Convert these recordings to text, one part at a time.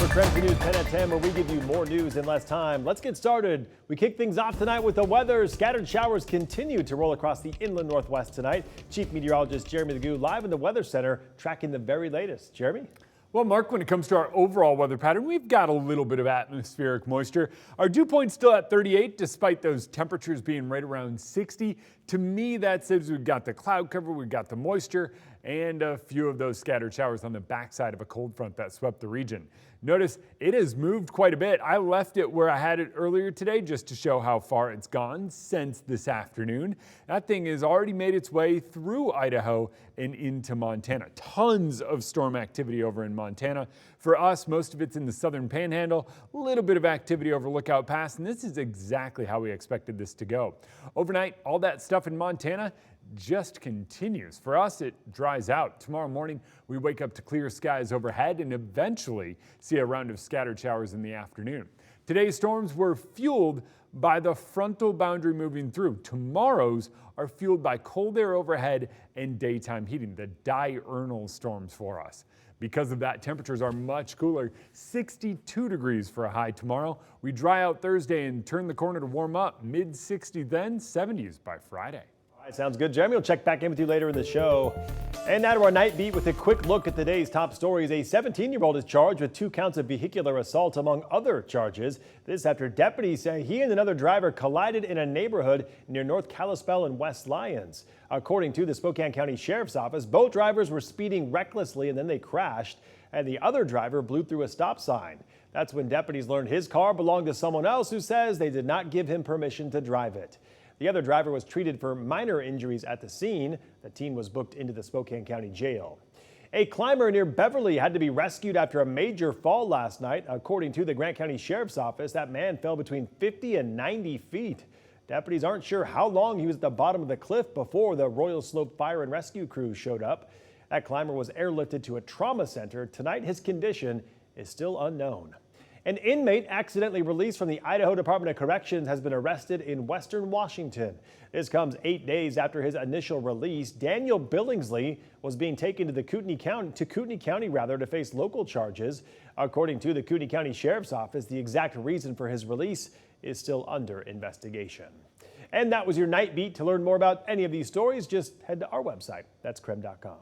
for KREM News 10 at 10, where we give you more news in less time. Let's get started. We kick things off tonight with the weather. Scattered showers continue to roll across the inland northwest tonight. Chief Meteorologist Jeremy Legoo live in the Weather Center tracking the very latest. Jeremy? Well, Mark, when it comes to our overall weather pattern, we've got a little bit of atmospheric moisture. Our dew point's still at 38, despite those temperatures being right around 60. To me, that says we've got the cloud cover, we've got the moisture, and a few of those scattered showers on the backside of a cold front that swept the region. Notice it has moved quite a bit. I left it where I had it earlier today just to show how far it's gone since this afternoon. That thing has already made its way through Idaho and into Montana. Tons of storm activity over in Montana. For us, most of it's in the southern panhandle, a little bit of activity over Lookout Pass, and this is exactly how we expected this to go. Overnight, all that stuff in Montana just continues. For us, it dries out. Tomorrow morning, we wake up to clear skies overhead and eventually see a round of scattered showers in the afternoon. Today's storms were fueled by the frontal boundary moving through. Tomorrow's are fueled by cold air overhead and daytime heating, the diurnal storms for us. Because of that, temperatures are much cooler, 62 degrees for a high tomorrow. We dry out Thursday and turn the corner to warm up, mid-60s then, 70s by Friday. All right, sounds good, Jeremy. We'll check back in with you later in the show. And now to our night beat with a quick look at today's top stories. A 17-year-old is charged with 2 counts of vehicular assault, among other charges. This after deputies say he and another driver collided in a neighborhood near North Kalispell and West Lyons. According to the Spokane County Sheriff's Office, both drivers were speeding recklessly and then they crashed, and the other driver blew through a stop sign. That's when deputies learned his car belonged to someone else who says they did not give him permission to drive it. The other driver was treated for minor injuries at the scene. The teen was booked into the Spokane County Jail. A climber near Beverly had to be rescued after a major fall last night. According to the Grant County Sheriff's Office, that man fell between 50 and 90 feet. Deputies aren't sure how long he was at the bottom of the cliff before the Royal Slope Fire and Rescue crews showed up. That climber was airlifted to a trauma center. Tonight, his condition is still unknown. An inmate accidentally released from the Idaho Department of Corrections has been arrested in Western Washington. This comes 8 days after his initial release. Daniel Billingsley was being taken to Kootenai County to face local charges. According to the Kootenai County Sheriff's Office, the exact reason for his release is still under investigation. And that was your night beat. To learn more about any of these stories, just head to our website. That's KREM.com.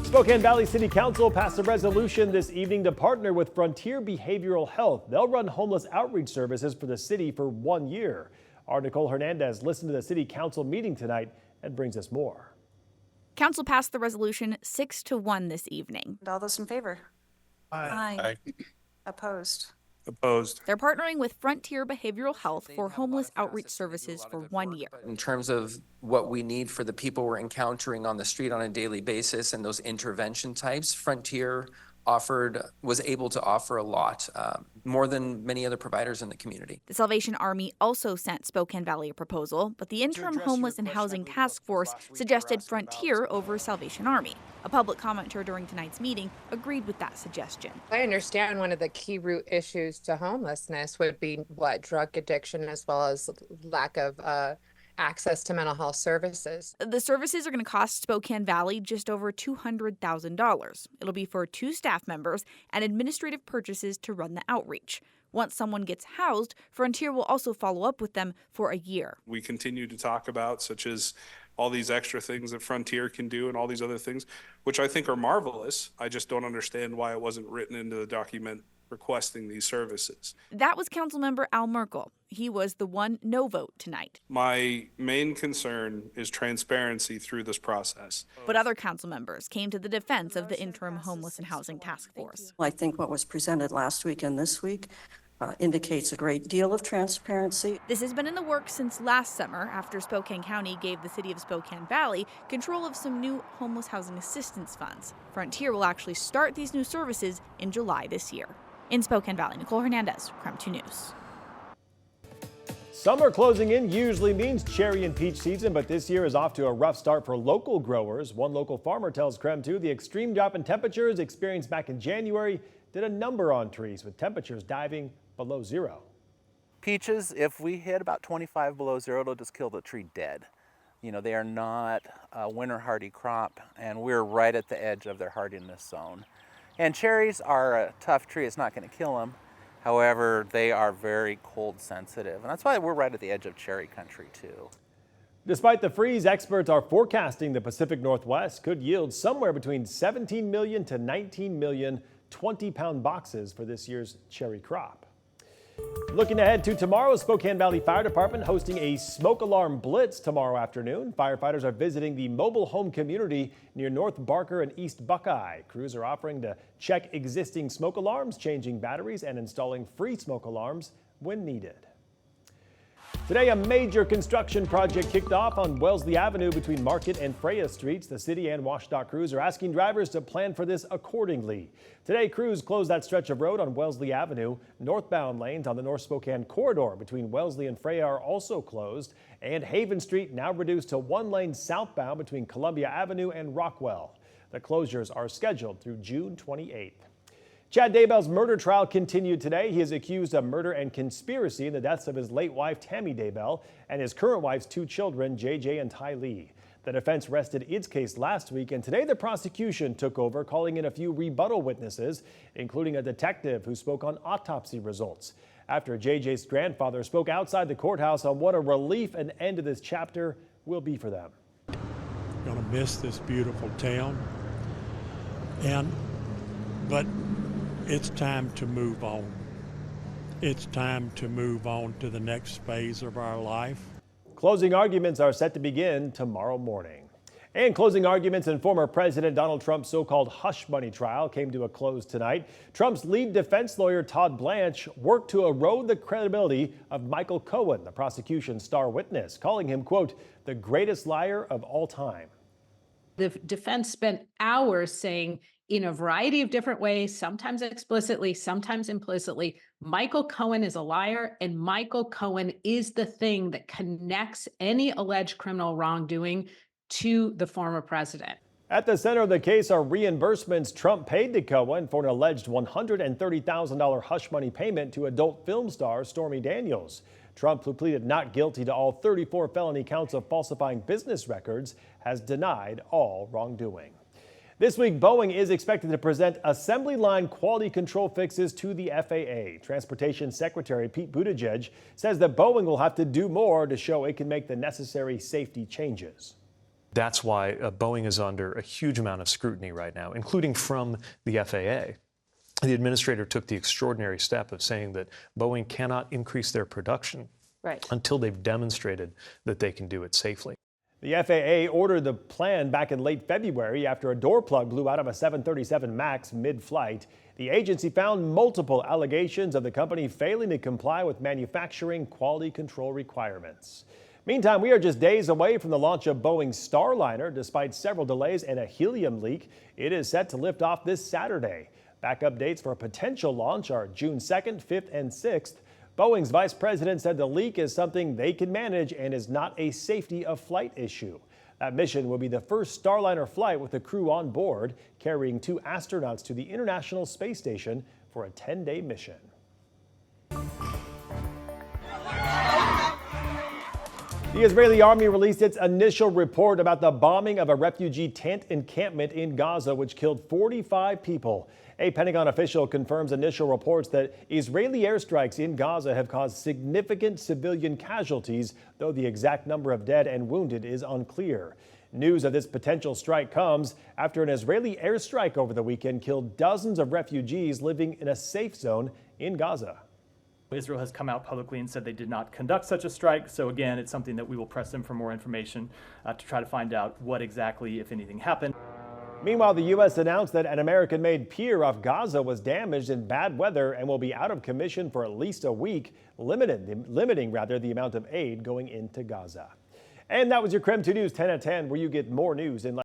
Spokane Valley City Council passed a resolution this evening to partner with Frontier Behavioral Health. They'll run homeless outreach services for the city for 1 year. Our Nicole Hernandez listened to the City Council meeting tonight and brings us more. Council passed the resolution 6-1 this evening. All those in favor? Aye. Opposed? Opposed. They're partnering with Frontier Behavioral Health for homeless outreach services for 1 year. In terms of what we need for the people we're encountering on the street on a daily basis and those intervention types, Frontier was able to offer a lot, more than many other providers in the community. The Salvation Army also sent Spokane Valley a proposal, but the interim Homeless and Housing Task Force suggested Frontier over Salvation Army. A public commenter during tonight's meeting agreed with that suggestion. I understand one of the key root issues to homelessness would be drug addiction, as well as lack of access to mental health services. The services are going to cost Spokane Valley just over $200,000. It'll be for 2 staff members and administrative purchases to run the outreach. Once someone gets housed, Frontier will also follow up with them for a year. We continue to talk about, such as all these extra things that Frontier can do and all these other things, which I think are marvelous. I just don't understand why it wasn't written into the document requesting these services. That was Councilmember Al Merkel. He was the one no vote tonight. My main concern is transparency through this process. But other council members came to the defense of the interim Homeless and Housing Task Force. I think what was presented last week and this week indicates a great deal of transparency. This has been in the works since last summer after Spokane County gave the city of Spokane Valley control of some new homeless housing assistance funds. Frontier will actually start these new services in July this year. In Spokane Valley, Nicole Hernandez, KREM 2 News. Summer closing in usually means cherry and peach season, but this year is off to a rough start for local growers. One local farmer tells KREM 2 the extreme drop in temperatures experienced back in January did a number on trees, with temperatures diving below zero. Peaches, if we hit about 25 below zero, it'll just kill the tree dead. You know, they are not a winter hardy crop, and we're right at the edge of their hardiness zone. And cherries are a tough tree. It's not going to kill them. However, they are very cold sensitive. And that's why we're right at the edge of cherry country too. Despite the freeze, experts are forecasting the Pacific Northwest could yield somewhere between 17 million to 19 million 20-pound boxes for this year's cherry crop. Looking ahead to tomorrow, Spokane Valley Fire Department hosting a smoke alarm blitz tomorrow afternoon. Firefighters are visiting the mobile home community near North Barker and East Buckeye. Crews are offering to check existing smoke alarms, changing batteries, and installing free smoke alarms when needed. Today, a major construction project kicked off on Wellesley Avenue between Market and Freya Streets. The city and WashDOT crews are asking drivers to plan for this accordingly. Today, crews closed that stretch of road on Wellesley Avenue. Northbound lanes on the North Spokane corridor between Wellesley and Freya are also closed. And Haven Street now reduced to one lane southbound between Columbia Avenue and Rockwell. The closures are scheduled through June 28th. Chad Daybell's murder trial continued today. He is accused of murder and conspiracy in the deaths of his late wife, Tammy Daybell, and his current wife's two children, JJ and Ty Lee. The defense rested its case last week, and today the prosecution took over, calling in a few rebuttal witnesses, including a detective who spoke on autopsy results. After JJ's grandfather spoke outside the courthouse on what a relief an end to this chapter will be for them. Gonna miss this beautiful town, but it's time to move on. It's time to move on to the next phase of our life. Closing arguments are set to begin tomorrow morning. And closing arguments in former President Donald Trump's so-called hush money trial came to a close tonight. Trump's lead defense lawyer, Todd Blanche, worked to erode the credibility of Michael Cohen, the prosecution's star witness, calling him, quote, the greatest liar of all time. The defense spent hours saying in a variety of different ways, sometimes explicitly, sometimes implicitly, Michael Cohen is a liar, and Michael Cohen is the thing that connects any alleged criminal wrongdoing to the former president. At the center of the case are reimbursements Trump paid to Cohen for an alleged $130,000 hush money payment to adult film star Stormy Daniels. Trump, who pleaded not guilty to all 34 felony counts of falsifying business records, has denied all wrongdoing. This week, Boeing is expected to present assembly line quality control fixes to the FAA. Transportation Secretary Pete Buttigieg says that Boeing will have to do more to show it can make the necessary safety changes. That's why Boeing is under a huge amount of scrutiny right now, including from the FAA. The administrator took the extraordinary step of saying that Boeing cannot increase their production until they've demonstrated that they can do it safely. The FAA ordered the plan back in late February after a door plug blew out of a 737 MAX mid-flight. The agency found multiple allegations of the company failing to comply with manufacturing quality control requirements. Meantime, we are just days away from the launch of Boeing's Starliner. Despite several delays and a helium leak, it is set to lift off this Saturday. Backup dates for a potential launch are June 2nd, 5th, and 6th. Boeing's vice president said the leak is something they can manage and is not a safety of flight issue. That mission will be the first Starliner flight with a crew on board, carrying 2 astronauts to the International Space Station for a 10-day mission. The Israeli army released its initial report about the bombing of a refugee tent encampment in Gaza, which killed 45 people. A Pentagon official confirms initial reports that Israeli airstrikes in Gaza have caused significant civilian casualties, though the exact number of dead and wounded is unclear. News of this potential strike comes after an Israeli airstrike over the weekend killed dozens of refugees living in a safe zone in Gaza. Israel has come out publicly and said they did not conduct such a strike. So again, it's something that we will press them for more information to try to find out what exactly, if anything, happened. Meanwhile, the U.S. announced that an American-made pier off Gaza was damaged in bad weather and will be out of commission for at least a week, limiting the amount of aid going into Gaza. And that was your KREM 2 News 10 at 10, where you get more news in